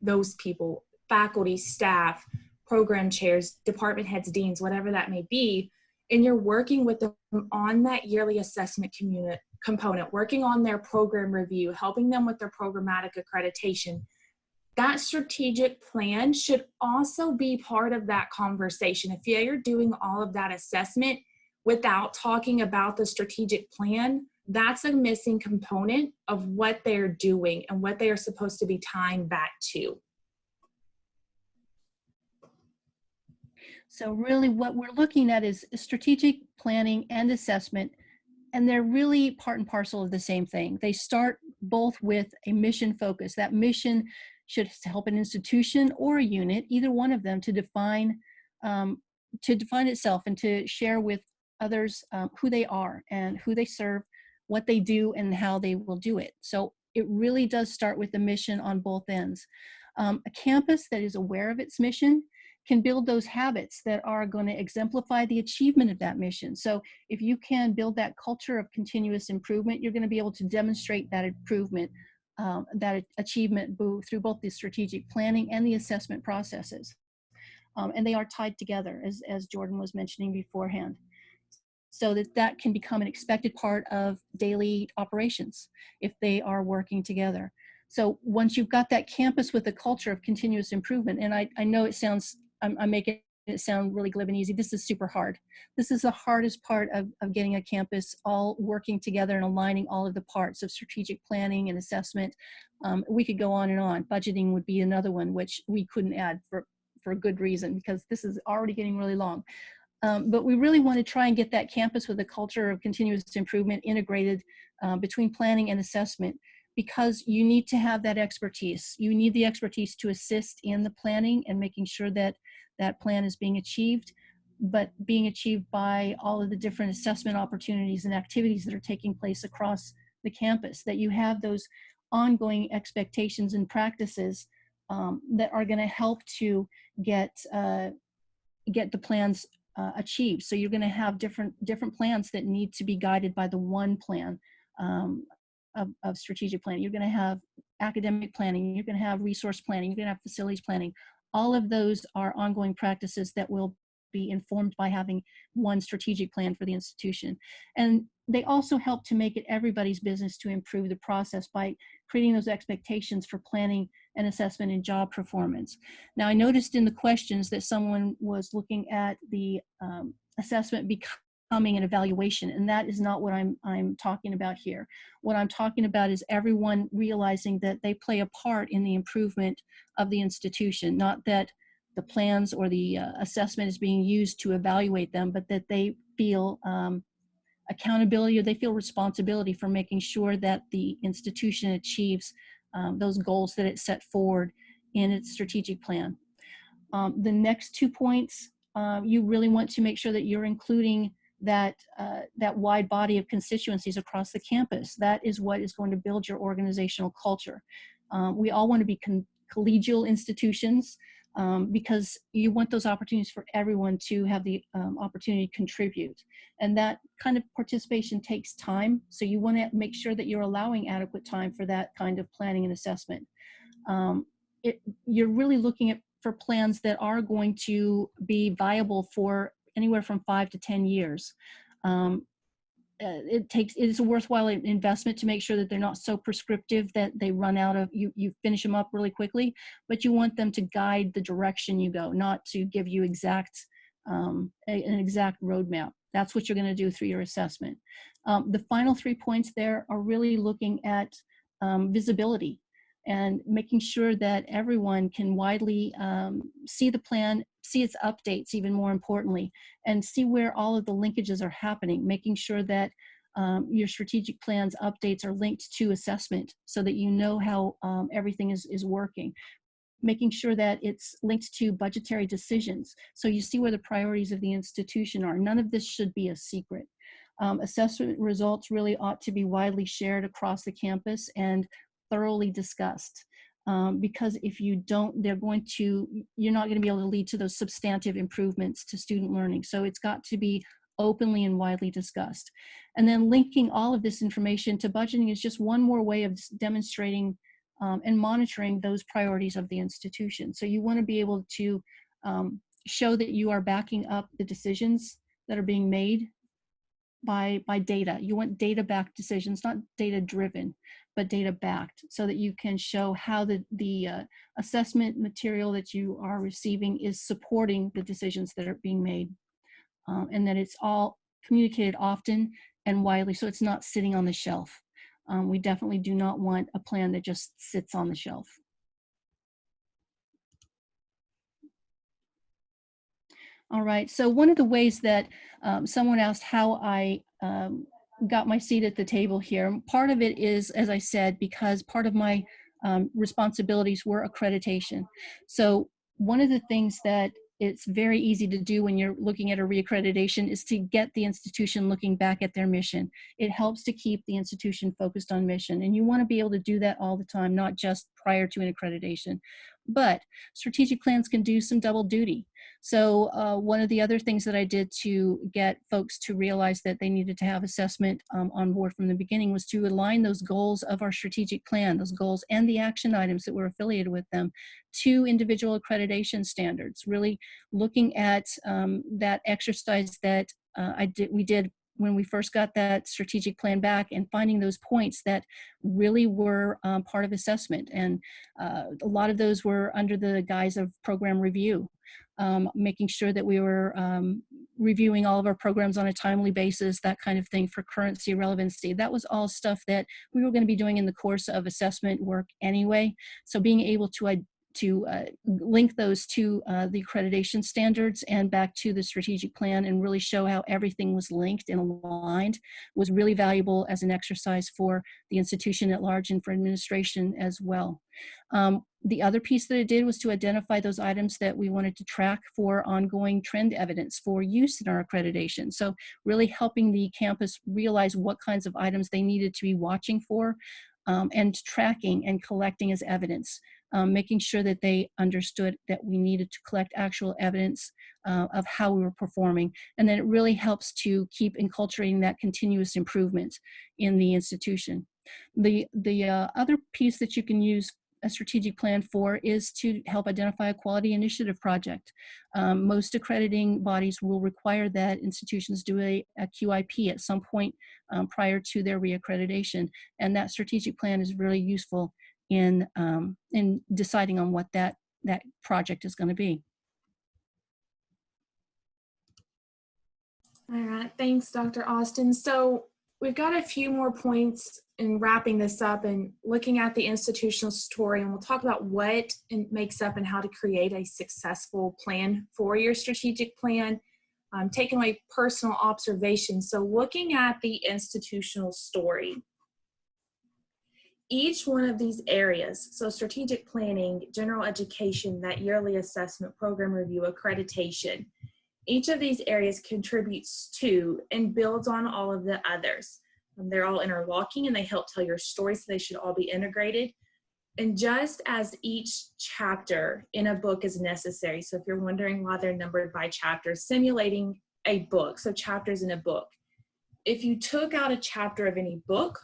those people, faculty, staff, program chairs, department heads, deans, whatever that may be, and you're working with them on that yearly assessment component, working on their program review, helping them with their programmatic accreditation, that strategic plan should also be part of that conversation. If you're doing all of that assessment without talking about the strategic plan, that's a missing component of what they're doing and what they are supposed to be tying back to. So really what we're looking at is strategic planning and assessment, and they're really part and parcel of the same thing. They start both with a mission focus. That mission should help an institution or a unit, either one of them, to define itself and to share with others who they are and who they serve, what they do, and how they will do it. So it really does start with the mission on both ends. A campus that is aware of its mission can build those habits that are going to exemplify the achievement of that mission. So if you can build that culture of continuous improvement, you're going to be able to demonstrate that improvement, that achievement through both the strategic planning and the assessment processes. And they are tied together, as Jordan was mentioning beforehand, so that can become an expected part of daily operations if they are working together. So once you've got that campus with a culture of continuous improvement, and I know it sounds, I'm making it sound really glib and easy. This is super hard. This is the hardest part of getting a campus all working together and aligning all of the parts of strategic planning and assessment. We could go on and on. Budgeting would be another one, which we couldn't add for a good reason, because this is already getting really long. But we really want to try and get that campus with a culture of continuous improvement integrated between planning and assessment, because you need to have that expertise. You need the expertise to assist in the planning and making sure that that plan is being achieved, but being achieved by all of the different assessment opportunities and activities that are taking place across the campus, that you have those ongoing expectations and practices that are going to help to get the plans achieved. So you're going to have different plans that need to be guided by the one plan of strategic planning. You're going to have academic planning, you're going to have resource planning, you're going to have facilities planning. All of those are ongoing practices that will be informed by having one strategic plan for the institution. And they also help to make it everybody's business to improve the process by creating those expectations for planning and assessment and job performance. Now, I noticed in the questions that someone was looking at the assessment becoming an evaluation, and that is not what I'm talking about here. What I'm talking about is everyone realizing that they play a part in the improvement of the institution, not that the plans or the assessment is being used to evaluate them, but that they feel accountability, or they feel responsibility for making sure that the institution achieves those goals that it set forward in its strategic plan. The next 2 points, you really want to make sure that you're including that wide body of constituencies across the campus. That is what is going to build your organizational culture. We all want to be collegial institutions, because you want those opportunities for everyone to have the opportunity to contribute. And that kind of participation takes time. So you want to make sure that you're allowing adequate time for that kind of planning and assessment. You're really looking for plans that are going to be viable for anywhere from 5 to 10 years. It is a worthwhile investment to make sure that they're not so prescriptive that they run out of, you finish them up really quickly, but you want them to guide the direction you go, not to give you an exact roadmap. That's what you're going to do through your assessment. The final 3 points there are really looking at visibility and making sure that everyone can widely see the plan, see its updates, even more importantly, and see where all of the linkages are happening, making sure that your strategic plans updates are linked to assessment so that you know how everything is working, making sure that it's linked to budgetary decisions so you see where the priorities of the institution are. None of this should be a secret. Assessment results really ought to be widely shared across the campus and thoroughly discussed, because if you don't, you're not going to be able to lead to those substantive improvements to student learning. So it's got to be openly and widely discussed. And then linking all of this information to budgeting is just one more way of demonstrating and monitoring those priorities of the institution. So you want to be able to show that you are backing up the decisions that are being made by data. You want data-backed decisions, not data-driven, but data-backed, so that you can show how the assessment material that you are receiving is supporting the decisions that are being made, and that it's all communicated often and widely, so it's not sitting on the shelf. We definitely do not want a plan that just sits on the shelf. All right, so one of the ways that someone asked how I got my seat at the table here, part of it is, as I said, because part of my responsibilities were accreditation. So one of the things that it's very easy to do when you're looking at a reaccreditation is to get the institution looking back at their mission. It helps to keep the institution focused on mission, and you want to be able to do that all the time, not just prior to an accreditation. But strategic plans can do some double duty. So one of the other things that I did to get folks to realize that they needed to have assessment on board from the beginning was to align those goals of our strategic plan, those goals and the action items that were affiliated with them, to individual accreditation standards, really looking at that exercise that we did when we first got that strategic plan back, and finding those points that really were part of assessment. And a lot of those were under the guise of program review, making sure that we were reviewing all of our programs on a timely basis, that kind of thing, for currency, relevancy. That was all stuff that we were going to be doing in the course of assessment work anyway. So being able to link those to the accreditation standards and back to the strategic plan, and really show how everything was linked and aligned, was really valuable as an exercise for the institution at large and for administration as well. The other piece that I did was to identify those items that we wanted to track for ongoing trend evidence for use in our accreditation. So really helping the campus realize what kinds of items they needed to be watching for, and tracking and collecting as evidence. Making sure that they understood that we needed to collect actual evidence of how we were performing. And then it really helps to keep enculturating that continuous improvement in the institution. The other piece that you can use a strategic plan for is to help identify a quality initiative project. Most accrediting bodies will require that institutions do a QIP at some point prior to their reaccreditation. And that strategic plan is really useful in deciding on what that project is going to be. All right, thanks, Dr. Austin. So we've got a few more points in wrapping this up and looking at the institutional story, and we'll talk about what it makes up and how to create a successful plan for your strategic plan, taking away personal observations. So looking at the institutional story, each one of these areas, so strategic planning, general education, that yearly assessment, program review, accreditation, each of these areas contributes to and builds on all of the others. They're all interlocking and they help tell your story, so they should all be integrated. And just as each chapter in a book is necessary, so if you're wondering why they're numbered by chapters, simulating a book, so chapters in a book. If you took out a chapter of any book,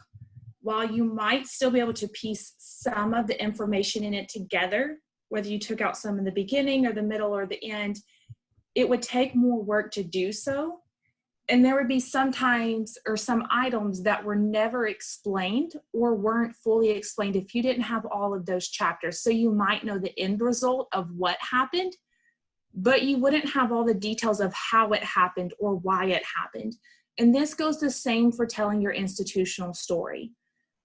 while you might still be able to piece some of the information in it together, whether you took out some in the beginning or the middle or the end, it would take more work to do so. And there would be sometimes or some items that were never explained or weren't fully explained if you didn't have all of those chapters. So you might know the end result of what happened, but you wouldn't have all the details of how it happened or why it happened. And this goes the same for telling your institutional story.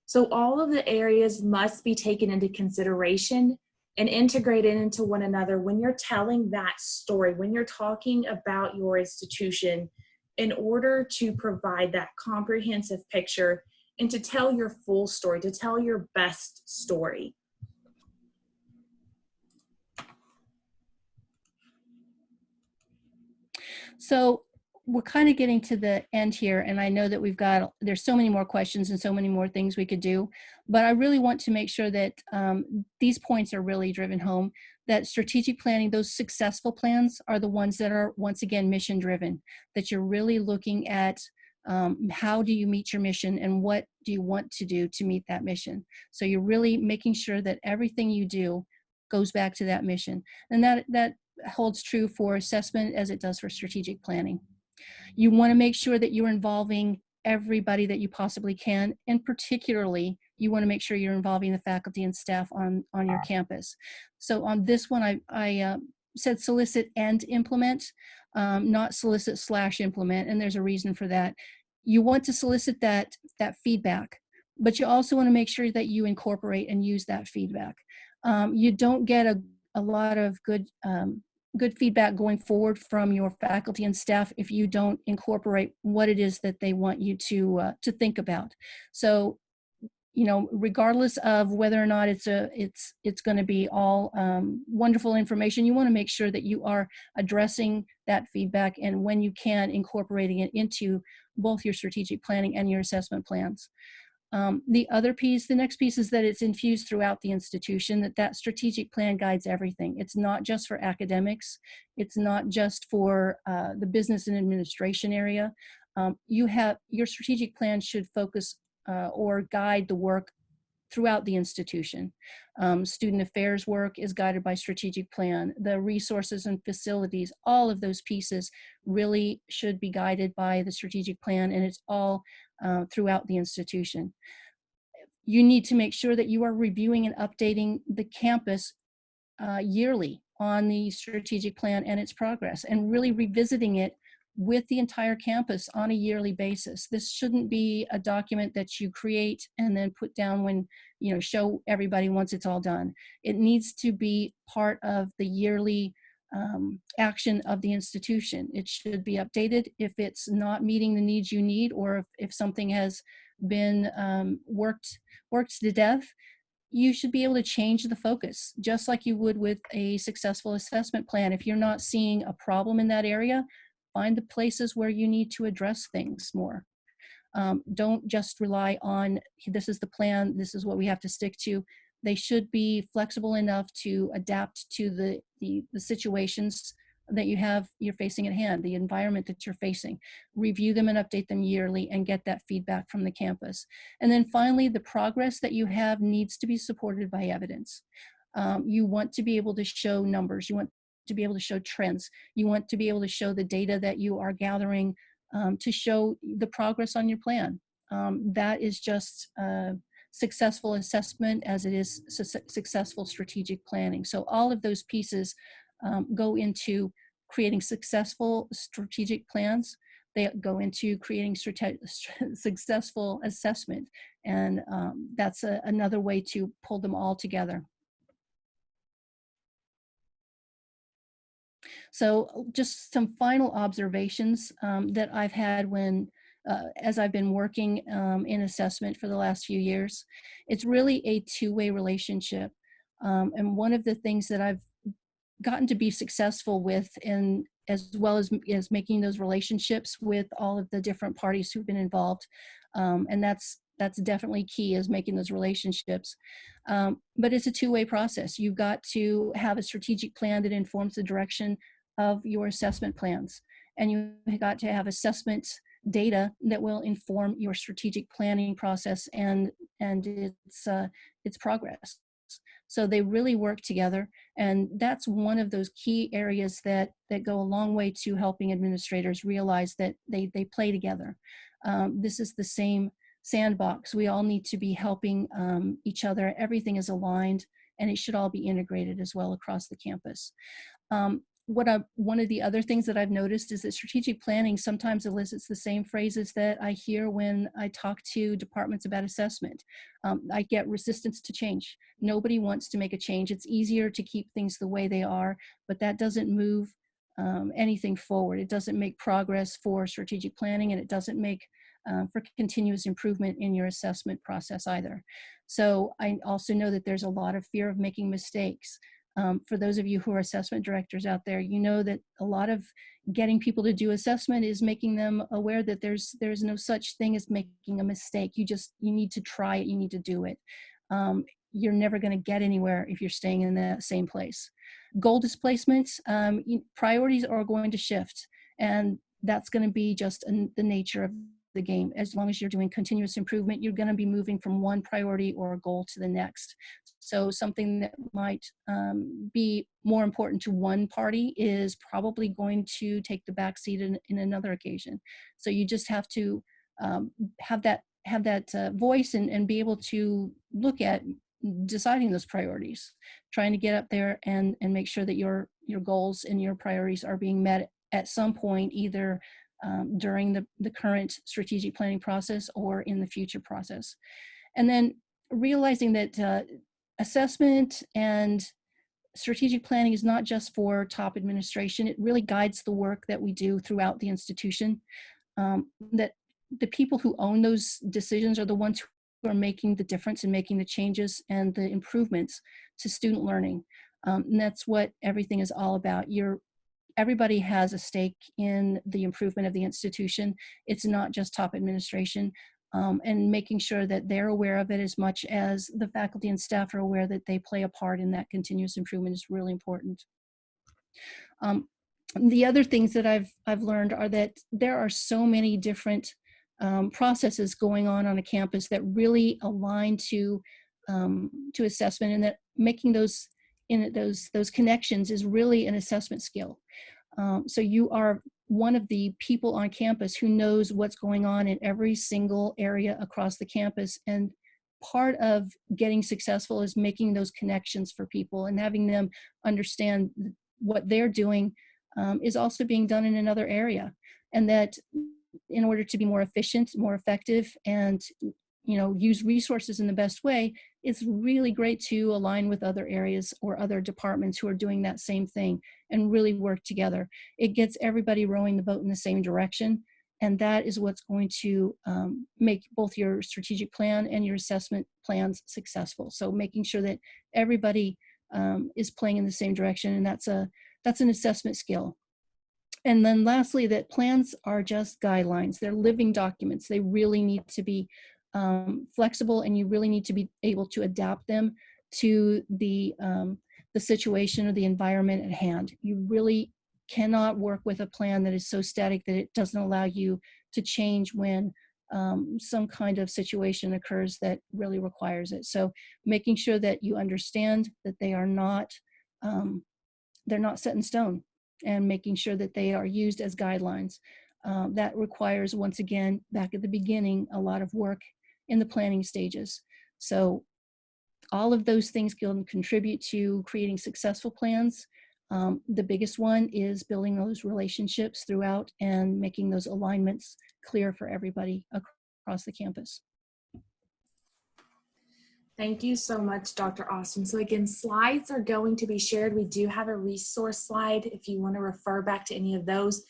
So all of the areas must be taken into consideration and integrated into one another when you're telling that story, when you're talking about your institution, in order to provide that comprehensive picture and to tell your full story, to tell your best story. So we're kind of getting to the end here, and I know that there's so many more questions and so many more things we could do, but I really want to make sure that these points are really driven home, that strategic planning, those successful plans, are the ones that are, once again, mission driven, that you're really looking at how do you meet your mission and what do you want to do to meet that mission. So you're really making sure that everything you do goes back to that mission. And that holds true for assessment as it does for strategic planning. You want to make sure that you're involving everybody that you possibly can, and particularly you want to make sure you're involving the faculty and staff on your campus. So on this one, I said solicit and implement, not solicit/implement, and there's a reason for that. You want to solicit that feedback, but you also want to make sure that you incorporate and use that feedback. You don't get a lot of good feedback going forward from your faculty and staff if you don't incorporate what it is that they want you to think about. So, you know, regardless of whether or not it's going to be all wonderful information, you want to make sure that you are addressing that feedback, and when you can, incorporating it into both your strategic planning and your assessment plans. The next piece is that it's infused throughout the institution, that strategic plan guides everything. It's not just for academics. It's not just for the business and administration area. Your strategic plan should focus or guide the work throughout the institution. Student affairs work is guided by strategic plan. The resources and facilities, all of those pieces really should be guided by the strategic plan, and it's all throughout the institution. You need to make sure that you are reviewing and updating the campus yearly on the strategic plan and its progress, and really revisiting it with the entire campus on a yearly basis. This shouldn't be a document that you create and then put down when, you know, show everybody once it's all done. It needs to be part of the yearly action of the institution. It should be updated if it's not meeting the needs you need, or if something has been worked to death. You should be able to change the focus, just like you would with a successful assessment plan. If you're not seeing a problem in that area, find the places where you need to address things more. Don't just rely on, this is the plan, this is what we have to stick to. They should be flexible enough to adapt to the situations that you're facing at hand, the environment that you're facing. Review them and update them yearly and get that feedback from the campus. And then finally, the progress that you have needs to be supported by evidence. You want to be able to show numbers. You want to be able to show trends. You want to be able to show the data that you are gathering to show the progress on your plan. That is just successful assessment as it is successful strategic planning. So all of those pieces go into creating successful strategic plans. They go into creating successful assessment. And that's another way to pull them all together. So just some final observations that I've had as I've been working in assessment for the last few years. It's really a two-way relationship. And one of the things that I've gotten to be successful with, and as well as making those relationships with all of the different parties who've been involved. And that's definitely key, is making those relationships. But it's a two-way process. You've got to have a strategic plan that informs the direction of your assessment plans. And you've got to have assessment data that will inform your strategic planning process and its progress. So they really work together, and that's one of those key areas that go a long way to helping administrators realize that they play together. This is the same sandbox. We all need to be helping each other. Everything is aligned, and it should all be integrated as well across the campus. One of the other things that I've noticed is that strategic planning sometimes elicits the same phrases that I hear when I talk to departments about assessment. I get resistance to change. Nobody wants to make a change. It's easier to keep things the way they are, but that doesn't move anything forward. It doesn't make progress for strategic planning, and it doesn't make for continuous improvement in your assessment process either. So I also know that there's a lot of fear of making mistakes. For those of you who are assessment directors out there, you know that a lot of getting people to do assessment is making them aware that there's no such thing as making a mistake. You need to try it, you need to do it. You're never going to get anywhere if you're staying in the same place. Goal displacements, priorities are going to shift, and that's going to be just the nature of the game. As long as you're doing continuous improvement, you're going to be moving from one priority or goal to the next. So something that might be more important to one party is probably going to take the backseat in another occasion. So you just have to have that voice and be able to look at deciding those priorities, trying to get up there and make sure that your goals and your priorities are being met at some point, either during the current strategic planning process or in the future process. And then realizing that assessment and strategic planning is not just for top administration. It really guides the work that we do throughout the institution. That the people who own those decisions are the ones who are making the difference and making the changes and the improvements to student learning. And that's what everything is all about. Everybody has a stake in the improvement of the institution. It's not just top administration, and making sure that they're aware of it as much as the faculty and staff are aware that they play a part in that continuous improvement is really important. The other things that I've learned are that there are so many different processes going on a campus that really align to assessment, and that making those connections is really an assessment skill. So you are one of the people on campus who knows what's going on in every single area across the campus, and part of getting successful is making those connections for people and having them understand what they're doing is also being done in another area, and that in order to be more efficient, more effective, and use resources in the best way, it's really great to align with other areas or other departments who are doing that same thing and really work together. It gets everybody rowing the boat in the same direction, and that is what's going to make both your strategic plan and your assessment plans successful. So making sure that everybody is playing in the same direction, and that's an assessment skill. And then lastly, that plans are just guidelines. They're living documents. They really need to be flexible, and you really need to be able to adapt them to the situation or the environment at hand. You really cannot work with a plan that is so static that it doesn't allow you to change when some kind of situation occurs that really requires it. So making sure that you understand that they are not they're not set in stone, and making sure that they are used as guidelines. That requires, once again, back at the beginning, a lot of work in the planning stages. So all of those things can contribute to creating successful plans. The biggest one is building those relationships throughout and making those alignments clear for everybody across the campus. Thank you so much, Dr. Austin. So again, slides are going to be shared. We do have a resource slide if you want to refer back to any of those.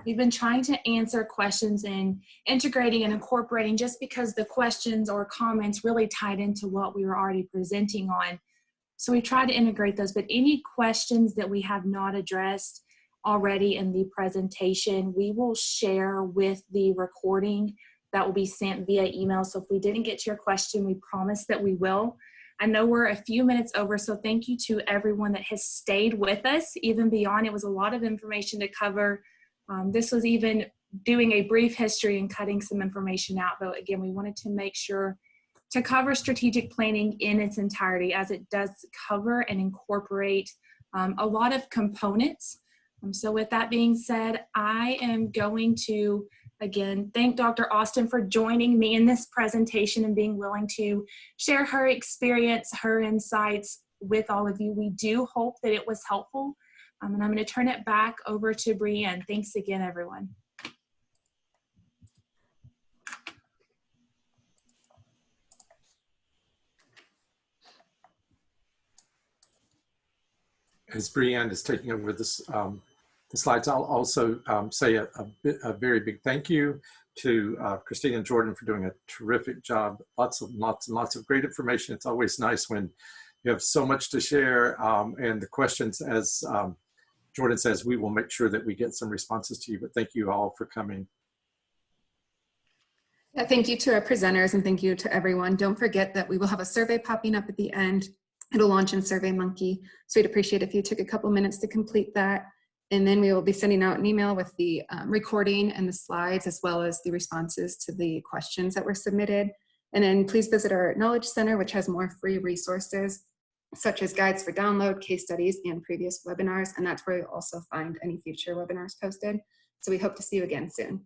We've been trying to answer questions and integrating and incorporating, just because the questions or comments really tied into what we were already presenting on. So we try to integrate those, but any questions that we have not addressed already in the presentation, we will share with the recording that will be sent via email. So if we didn't get to your question, we promise that we will. I know we're a few minutes over, so thank you to everyone that has stayed with us, even beyond. It was a lot of information to cover. This was even doing a brief history and cutting some information out, but again, we wanted to make sure to cover strategic planning in its entirety, as it does cover and incorporate a lot of components. So with that being said, I am going to, again, thank Dr. Austin for joining me in this presentation and being willing to share her experience, her insights with all of you. We do hope that it was helpful. And I'm going to turn it back over to Brianne. Thanks again, everyone. As Brianne is taking over this, the slides, I'll also say a very big thank you to Christine and Jordan for doing a terrific job. Lots of great information. It's always nice when you have so much to share, and the questions, as Jordan says, we will make sure that we get some responses to you, but thank you all for coming. Yeah, thank you to our presenters, and thank you to everyone. Don't forget that we will have a survey popping up at the end. It'll launch in SurveyMonkey, so we'd appreciate if you took a couple minutes to complete that. And then we will be sending out an email with the recording and the slides, as well as the responses to the questions that were submitted. And then please visit our Knowledge Center, which has more free resources, such as guides for download, case studies, and previous webinars. And that's where you'll also find any future webinars posted. So we hope to see you again soon.